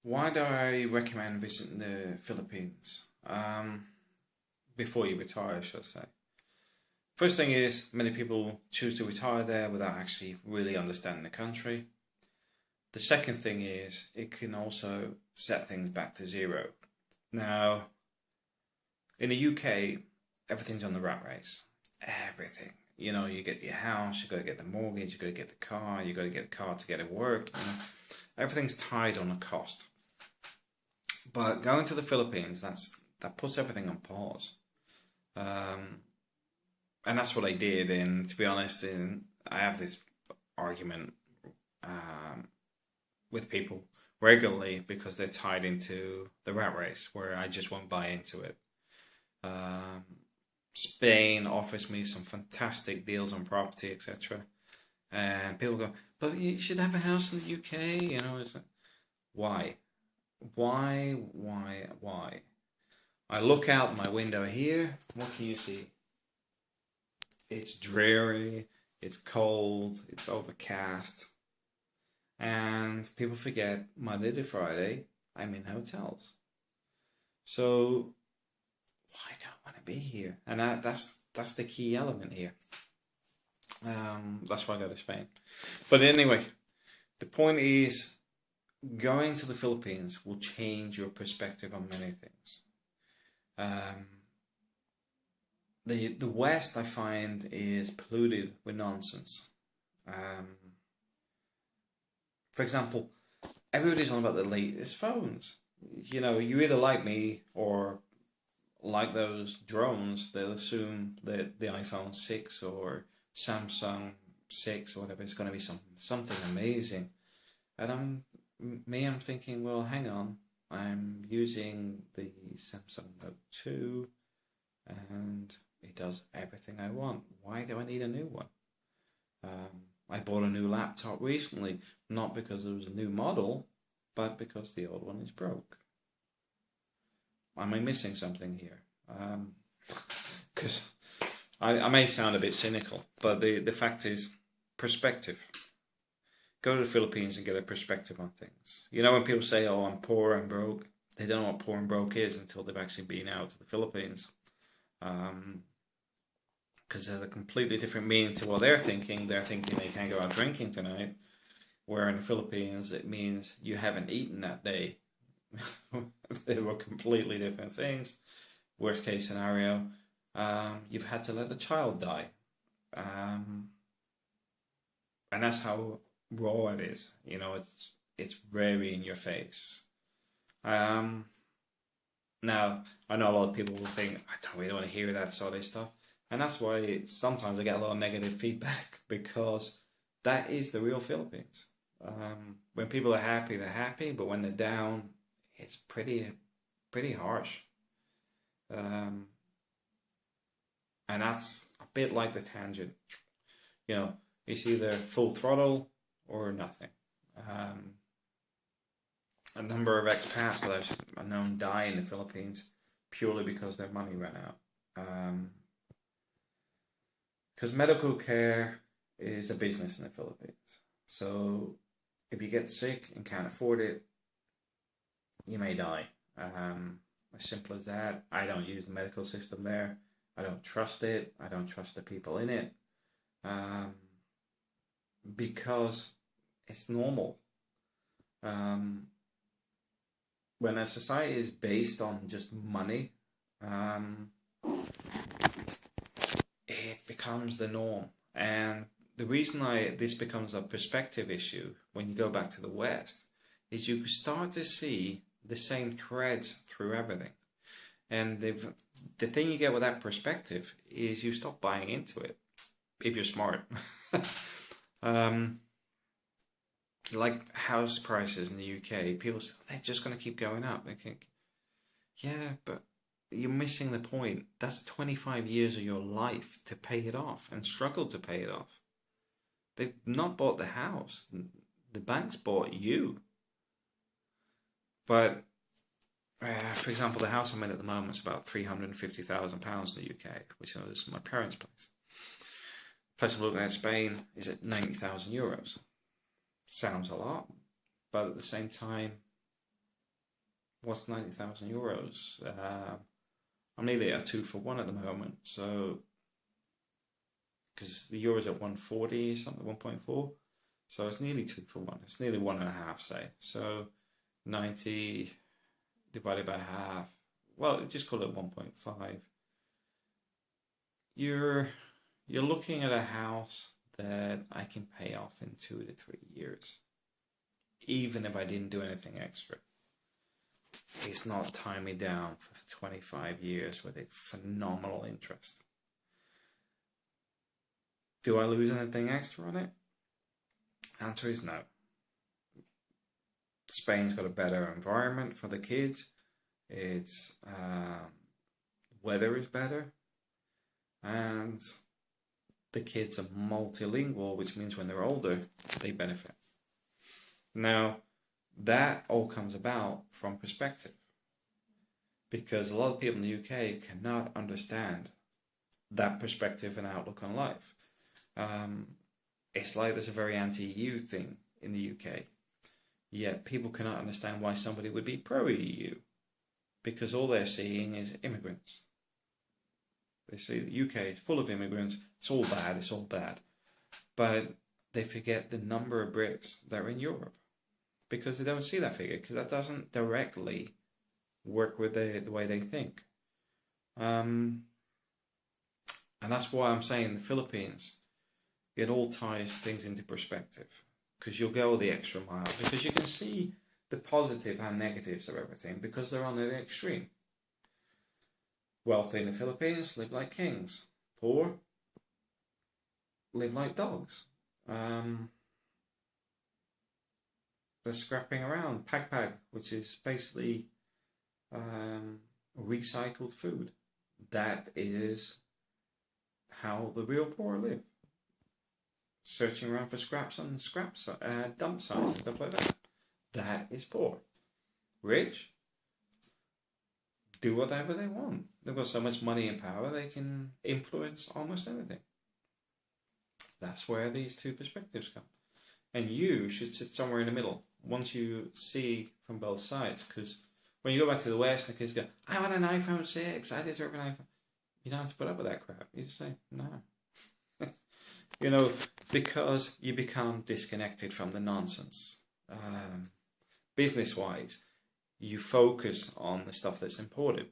Why do I recommend visiting the Philippines? Before you retire, I should say. First thing is, many people choose to retire there without actually really understanding the country. The second thing is, it can also set things back to zero. Now, in the UK, everything's on the rat race. Everything. You know, you get your house, you got to get the mortgage, you got to get the car, you got to get the car to get it work. You know, everything's tied on a cost. But going to the Philippines, that puts everything on pause. And that's what I did. And to be honest, I have this argument with people regularly because they're tied into the rat race, where I just won't buy into it. Spain offers me some fantastic deals on property, etc. And people go, but you should have a house in the UK, you know. It's like, why? Why? I look out my window here, what can you see? It's dreary, it's cold, it's overcast. And people forget Monday to Friday, I'm in hotels. So, why don't I want to be here? And that's the key element here. That's why I go to Spain. But anyway, the point is, going to the Philippines will change your perspective on many things. The West, I find, is polluted with nonsense. For example, everybody's on about the latest phones. You know, you either like me or like those drones. They'll assume that the iPhone 6 or Samsung 6 or whatever is going to be something amazing. And I'm thinking, well, hang on. I'm using the Samsung Note 2 and it does everything I want. Why do I need a new one? I bought a new laptop recently, not because it was a new model, but because the old one is broke. Am I missing something here? Because I may sound a bit cynical, but the fact is, perspective. Go to the Philippines and get a perspective on things. You know, when people say, oh, I'm poor and broke, they don't know what poor and broke is until they've actually been out to the Philippines. Because there's a completely different meaning to what they're thinking. They're thinking they can't go out drinking tonight, where in the Philippines it means you haven't eaten that day. They were completely different things. Worst case scenario, you've had to let a child die. And that's how raw it is. You know, it's very in your face. Now, I know a lot of people will think, I don't really want to hear that sort of stuff. And that's why sometimes I get a lot of negative feedback, because that is the real Philippines. When people are happy, they're happy, but when they're down, it's pretty harsh. And that's a bit like the tangent. You know, it's either full throttle or nothing. A number of expats that I've known die in the Philippines purely because their money ran out. Because medical care is a business in the Philippines. So if you get sick and can't afford it, you may die. As simple as that. I don't use the medical system there. I don't trust it. I don't trust the people in it. Because it's normal. When a society is based on just money, it becomes the norm. And the reason this becomes a perspective issue when you go back to the West is you start to see the same threads through everything. And the thing you get with that perspective is you stop buying into it, if you're smart. Like house prices in the UK, people say, they're just going to keep going up. I think, yeah, but you're missing the point. That's 25 years of your life to pay it off and struggle to pay it off. They've not bought the house. The bank's bought you. But, for example, the house I'm in at the moment is about £350,000 in the UK, which is my parents' place. The place I'm looking at, Spain, is at €90,000. Sounds a lot, but at the same time, what's 90,000 euros? I'm nearly at 2-for-1 at the moment. So, because the euro's at 140 something, 1.4. So it's nearly 2-for-1. It's nearly 1.5, say. So 90 divided by half. Well, just call it 1.5. You're looking at a house that I can pay off in 2 to 3 years, even if I didn't do anything extra. It's not tying me down for 25 years with a phenomenal interest. Do I lose anything extra on it? The answer is no. Spain's got a better environment for the kids. Its weather is better. And the kids are multilingual, which means when they're older, they benefit. Now, that all comes about from perspective. Because a lot of people in the UK cannot understand that perspective and outlook on life. It's like there's a very anti-EU thing in the UK. Yet people cannot understand why somebody would be pro-EU. Because all they're seeing is immigrants. They say the UK is full of immigrants, it's all bad, it's all bad. But they forget the number of Brits that are in Europe. Because they don't see that figure, because that doesn't directly work with the way they think. And that's why I'm saying the Philippines, it all ties things into perspective. Because you'll go the extra mile. Because you can see the positive and negatives of everything, because they're on the extreme. Wealthy in the Philippines live like kings. Poor live like dogs. They're scrapping around. Pag, which is basically recycled food. That is how the real poor live. Searching around for scraps on dump sites and stuff like that. That is poor. Rich do whatever they want. They've got so much money and power they can influence almost anything. That's where these two perspectives come. And you should sit somewhere in the middle once you see from both sides. Because when you go back to the West and the kids go, I want an iPhone 6, I deserve an iPhone. You don't have to put up with that crap. You just say, no. You know, because you become disconnected from the nonsense. Business-wise, you focus on the stuff that's important.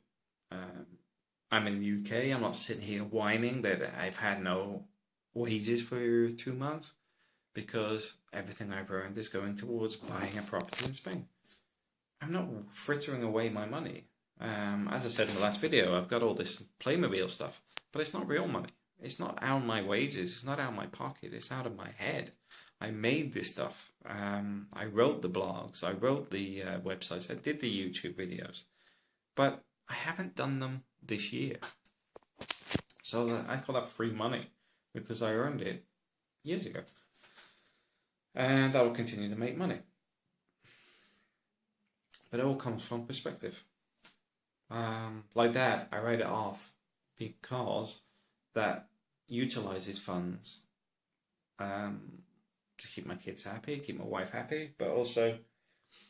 I'm in the UK. I'm not sitting here whining that I've had no wages for 2 months because everything I've earned is going towards buying a property in Spain. I'm not frittering away my money. As I said in the last video, I've got all this Playmobil stuff, but it's not real money. It's not out of my wages. It's not out of my pocket. It's out of my head. I made this stuff. I wrote the blogs. I wrote the websites. I did the YouTube videos. But I haven't done them this year. So I call that free money because I earned it years ago. And I will continue to make money. But it all comes from perspective. Like that, I write it off because that utilizes funds to keep my kids happy, keep my wife happy, but also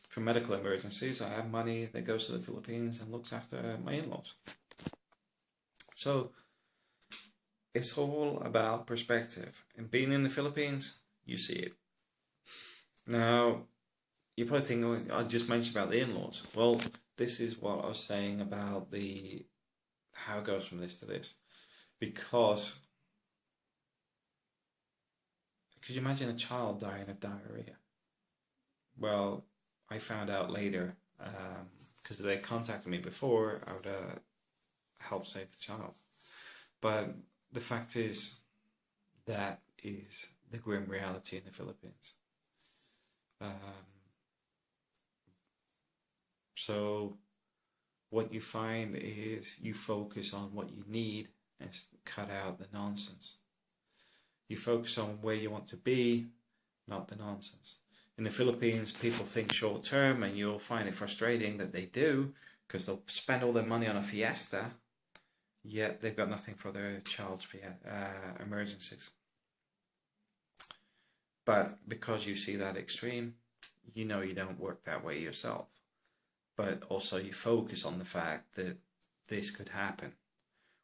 for medical emergencies, I have money that goes to the Philippines and looks after my in-laws. So it's all about perspective. And being in the Philippines, you see it. Now, you probably think, oh, I just mentioned about the in-laws. Well, this is what I was saying about how it goes from this to this. Because could you imagine a child dying of diarrhea? Well, I found out later, because they contacted me before, I would help save the child. But the fact is, that is the grim reality in the Philippines. So what you find is you focus on what you need and cut out the nonsense. You focus on where you want to be, not the nonsense. In the Philippines, people think short term, and you'll find it frustrating that they do, because they'll spend all their money on a fiesta, yet they've got nothing for their child's emergencies. But because you see that extreme, you know you don't work that way yourself. but also you focus on the fact that this could happen,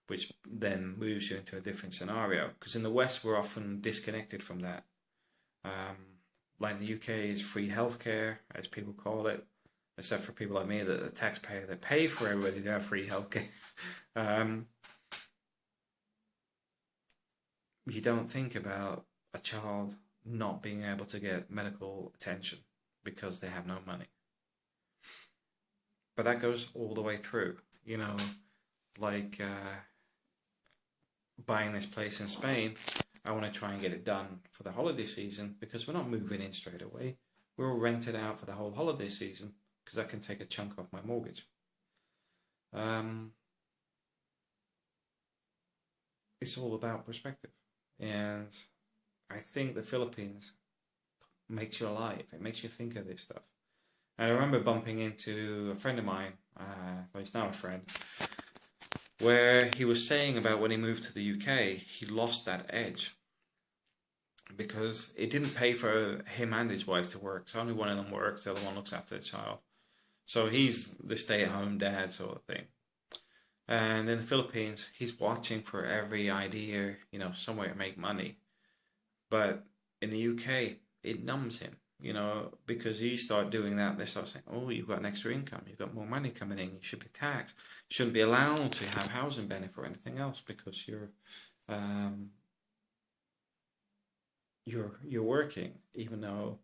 which then moves you into a different scenario. Because in the West, we're often disconnected from that. Like in the UK is free healthcare, as people call it, except for people like me, that the taxpayer that pay for everybody to have free healthcare. You don't think about a child not being able to get medical attention because they have no money. But that goes all the way through, you know, like buying this place in Spain. I want to try and get it done for the holiday season because we're not moving in straight away. We'll rent it out for the whole holiday season because that can take a chunk off my mortgage. It's all about perspective. And I think the Philippines makes you alive. It makes you think of this stuff. And I remember bumping into a friend of mine, well, he's now a friend, where he was saying about when he moved to the UK, he lost that edge because it didn't pay for him and his wife to work. So only one of them works, the other one looks after the child. So he's the stay-at-home dad sort of thing. And in the Philippines, he's watching for every idea, you know, somewhere to make money. But in the UK, it numbs him, you know, because you start doing that, they start saying, oh, you've got an extra income, you've got more money coming in, you should be taxed. You shouldn't be allowed to have housing benefit or anything else because you're working, even though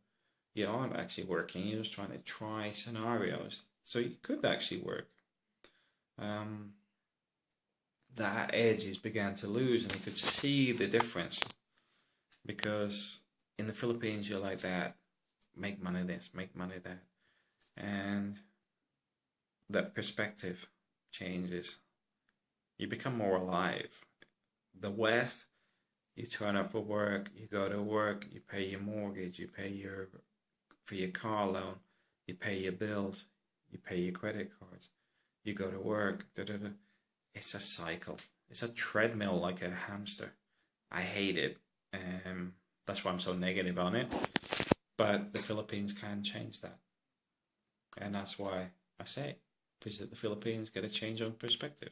you aren't actually working, you're just trying to try scenarios. So you could actually work. That edges began to lose, and you could see the difference. Because in the Philippines, you're like that, make money this, make money that. And that perspective changes. You become more alive. The West, you turn up for work, you go to work, you pay your mortgage, you pay for your car loan, you pay your bills, you pay your credit cards, you go to work, It's a cycle. It's a treadmill like a hamster. I hate it. That's why I'm so negative on it. But the Philippines can change that. And that's why I say visit the Philippines, get a change of perspective.